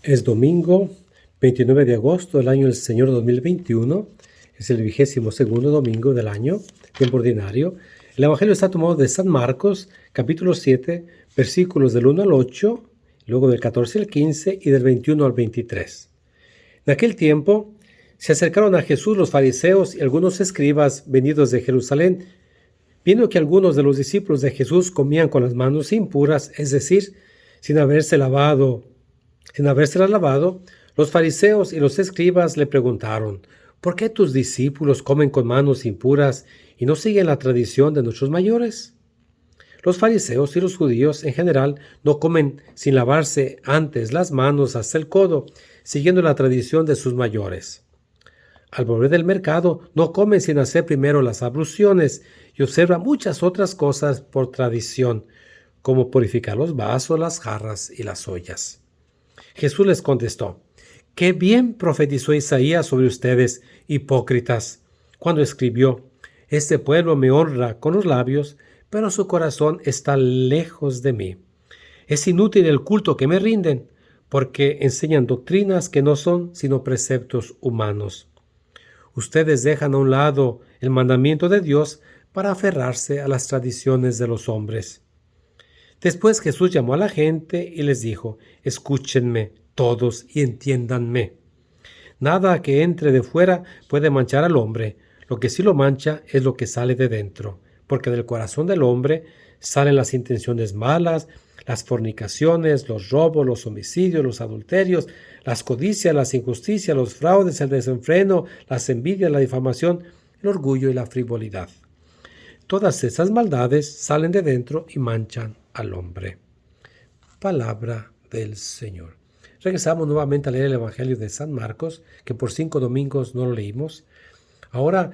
Es domingo 29 de agosto del año del Señor 2021. Es el 22º domingo del año, tiempo ordinario. El Evangelio está tomado de San Marcos, capítulo 7, versículos del 1 al 8, luego del 14 al 15 y del 21 al 23. En aquel tiempo se acercaron a Jesús los fariseos y algunos escribas venidos de Jerusalén, viendo que algunos de los discípulos de Jesús comían con las manos impuras, es decir, sin habérselas lavado, los fariseos y los escribas le preguntaron: ¿por qué tus discípulos comen con manos impuras y no siguen la tradición de nuestros mayores? Los fariseos y los judíos en general no comen sin lavarse antes las manos hasta el codo, siguiendo la tradición de sus mayores. Al volver del mercado no comen sin hacer primero las abluciones y observan muchas otras cosas por tradición, como purificar los vasos, las jarras y las ollas. Jesús les contestó: «Qué bien profetizó Isaías sobre ustedes, hipócritas, cuando escribió: Este pueblo me honra con los labios, pero su corazón está lejos de mí. Es inútil el culto que me rinden, porque enseñan doctrinas que no son sino preceptos humanos. Ustedes dejan a un lado el mandamiento de Dios para aferrarse a las tradiciones de los hombres». Después Jesús llamó a la gente y les dijo: «Escúchenme todos y entiéndanme. Nada que entre de fuera puede manchar al hombre. Lo que sí lo mancha es lo que sale de dentro, porque del corazón del hombre salen las intenciones malas, las fornicaciones, los robos, los homicidios, los adulterios, las codicias, las injusticias, los fraudes, el desenfreno, las envidias, la difamación, el orgullo y la frivolidad. Todas esas maldades salen de dentro y manchan al hombre». Palabra del Señor. Regresamos nuevamente a leer el Evangelio de San Marcos, que por 5 domingos no lo leímos. Ahora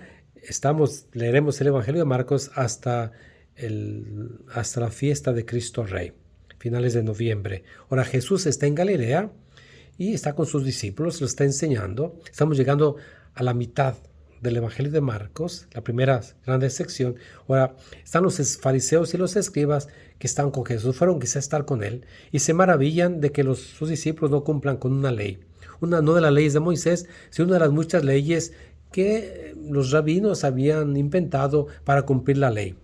leeremos el Evangelio de Marcos hasta la fiesta de Cristo Rey, finales de noviembre. Ahora Jesús está en Galilea y está con sus discípulos, lo está enseñando. Estamos llegando a la mitad del Evangelio de Marcos, la primera grande sección. Ahora están los fariseos y los escribas que están con Jesús, fueron quizá a estar con él, y se maravillan de que sus discípulos no cumplan con una ley. No de las leyes de Moisés, sino una de las muchas leyes que los rabinos habían inventado para cumplir la ley.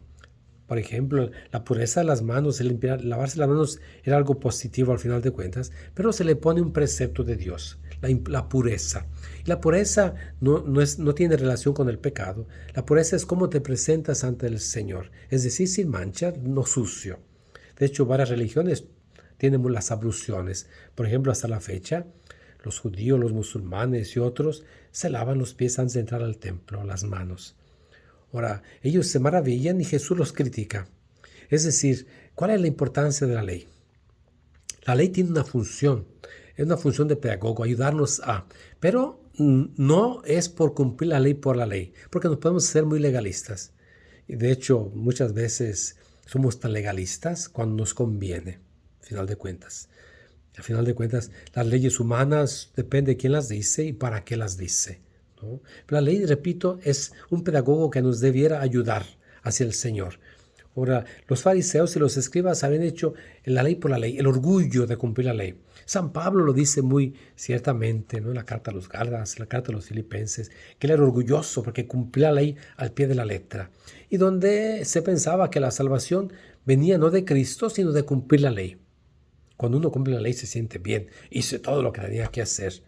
Por ejemplo, la pureza de las manos, lavarse las manos era algo positivo al final de cuentas, pero se le pone un precepto de Dios, la pureza. Y la pureza no tiene relación con el pecado. La pureza es cómo te presentas ante el Señor, es decir, sin mancha, no sucio. De hecho, varias religiones tienen las abluciones. Por ejemplo, hasta la fecha, los judíos, los musulmanes y otros se lavan los pies antes de entrar al templo, las manos. Ahora, ellos se maravillan y Jesús los critica. Es decir, ¿cuál es la importancia de la ley? La ley tiene una función, es una función de pedagogo, ayudarnos pero no es por cumplir la ley por la ley, porque nos podemos ser muy legalistas. Y de hecho, muchas veces somos tan legalistas cuando nos conviene, al final de cuentas. Al final de cuentas, las leyes humanas depende de quién las dice y para qué las dice, ¿no? La ley, repito, es un pedagogo que nos debiera ayudar hacia el Señor. Ahora, los fariseos y los escribas habían hecho la ley por la ley, el orgullo de cumplir la ley. San Pablo lo dice muy ciertamente, ¿no? En la carta a los Gálatas, en la carta a los Filipenses, que él era orgulloso porque cumplía la ley al pie de la letra. Y donde se pensaba que la salvación venía no de Cristo, sino de cumplir la ley. Cuando uno cumple la ley se siente bien, hice todo lo que tenía que hacer.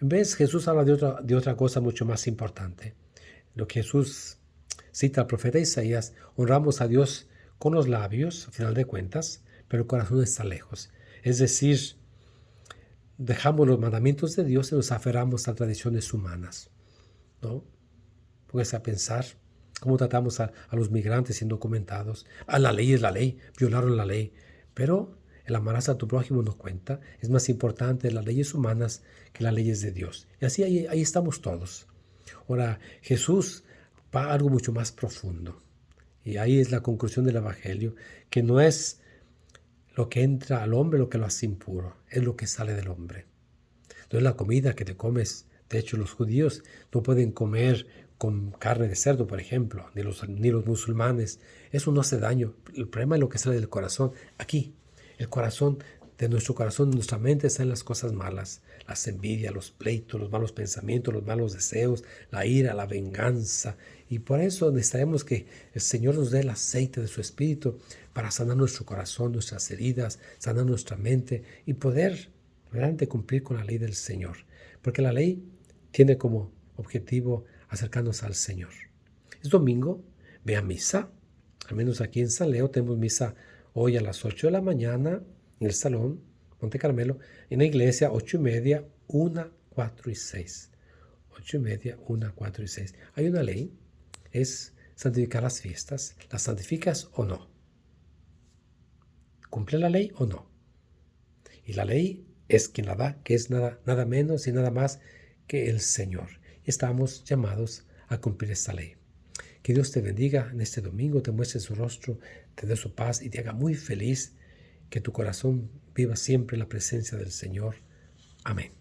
En vez, Jesús habla de otra cosa mucho más importante. Lo que Jesús cita al profeta Isaías: honramos a Dios con los labios, a final de cuentas, pero el corazón está lejos. Es decir, dejamos los mandamientos de Dios y nos aferramos a tradiciones humanas, ¿no? Póngase a pensar cómo tratamos a los migrantes indocumentados. La ley es la ley, violaron la ley, pero el amarás a tu prójimo no cuenta. Es más importante las leyes humanas que las leyes de Dios. Y así ahí estamos todos. Ahora, Jesús va a algo mucho más profundo. Y ahí es la conclusión del Evangelio, que no es lo que entra al hombre lo que lo hace impuro, es lo que sale del hombre. No es la comida que te comes. De hecho, los judíos no pueden comer con carne de cerdo, por ejemplo, ni los musulmanes. Eso no hace daño. El problema es lo que sale del corazón. Aquí, el corazón de nuestro corazón, de nuestra mente, están las cosas malas, las envidias, los pleitos, los malos pensamientos, los malos deseos, la ira, la venganza. Y por eso necesitaremos que el Señor nos dé el aceite de su Espíritu para sanar nuestro corazón, nuestras heridas, sanar nuestra mente y poder realmente cumplir con la ley del Señor. Porque la ley tiene como objetivo acercarnos al Señor. Es domingo, ve a misa. Al menos aquí en San Leo tenemos misa hoy a las 8 de la mañana en el Salón Monte Carmelo, en la iglesia 8:30, 1, 4 y 6. 8:30, 1, 4 y 6. Hay una ley, es santificar las fiestas. ¿Las santificas o no? ¿Cumple la ley o no? Y la ley es quien la da, que es nada menos y nada más que el Señor. Estamos llamados a cumplir esta ley. Que Dios te bendiga en este domingo, te muestre su rostro, te dé su paz y te haga muy feliz. Que tu corazón viva siempre en la presencia del Señor. Amén.